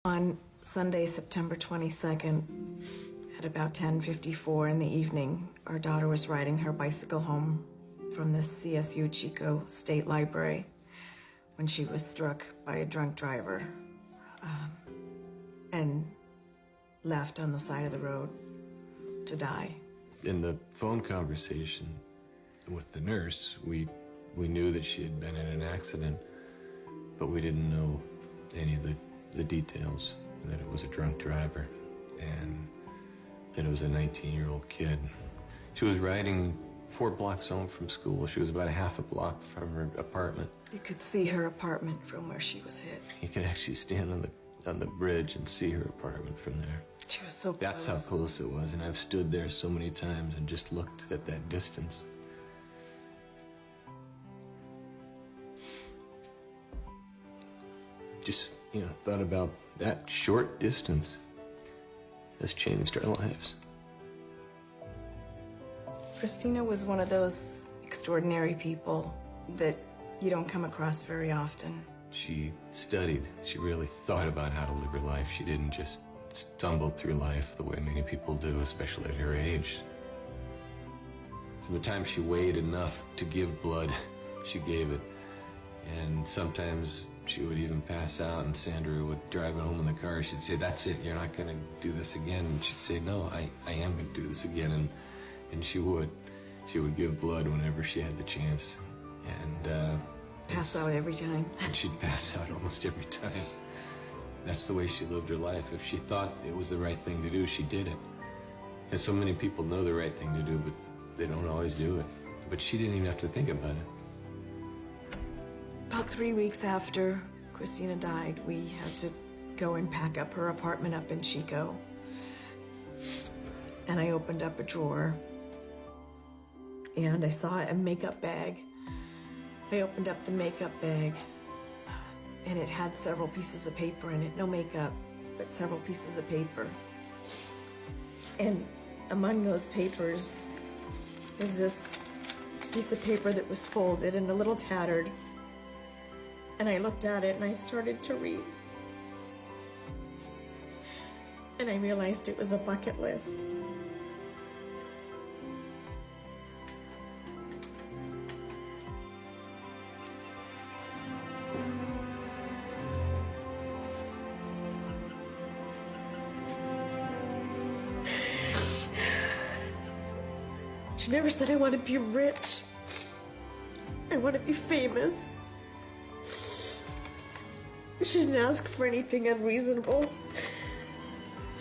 On Sunday, September 22nd, at about 10:54 in the evening, our daughter was riding her bicycle home from the CSU Chico State Library when she was struck by a drunk driver and left on the side of the road to die. In the phone conversation with the nurse, we knew that she had been in an accident, but we didn't know any of the details, that it was a drunk driver and that it was a 19-year-old kid. She was riding 4 blocks home from school. She was about a half a block from her apartment. You could see her apartment from where she was hit. You could actually stand on the bridge and see her apartment from there. She was so close. That's how close it was, and I've stood there so many times and just looked at that distance. Just, thought about that short distance has changed our lives. Christina was one of those extraordinary people that you don't come across very often. She studied. She really thought about how to live her life. She didn't just stumble through life the way many people do, especially at her age. From the time she weighed enough to give blood, she gave it. And sometimes she would even pass out, and Sandra would drive it home in the car. She'd say, "That's it, you're not going to do this again." And she'd say, "No, I am going to do this again." And she would. She would give blood whenever she had the chance. And pass out every time. And she'd pass out almost every time. That's the way she lived her life. If she thought it was the right thing to do, she did it. And so many people know the right thing to do, but they don't always do it. But she didn't even have to think about it. About 3 weeks after Christina died, we had to go and pack up her apartment up in Chico. And I opened up a drawer, and I saw a makeup bag. I opened up the makeup bag, and it had several pieces of paper in it. No makeup, but several pieces of paper. And among those papers was this piece of paper that was folded and a little tattered. And I looked at it and I started to read. And I realized it was a bucket list. She never said, "I want to be rich. I want to be famous." She didn't ask for anything unreasonable.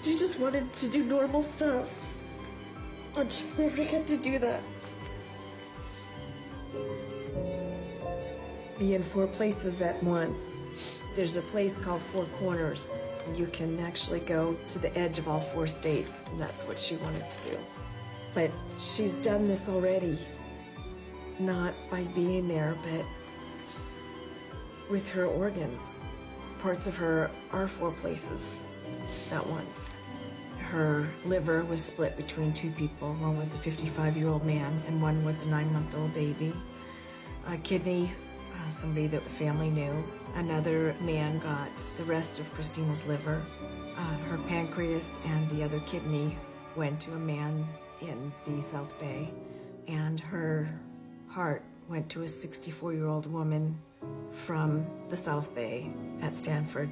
She just wanted to do normal stuff. And she never got to do that. Be in 4 places at once. There's a place called 4 Corners. You can actually go to the edge of all 4 states, and that's what she wanted to do. But she's done this already. Not by being there, but with her organs. Parts of her are 4 places at once. Her liver was split between 2 people. One was a 55-year-old man, and one was a 9-month-old baby. A kidney, somebody that the family knew. Another man got the rest of Christina's liver. Her pancreas and the other kidney went to a man in the South Bay. And her heart went to a 64-year-old woman from the South Bay at Stanford.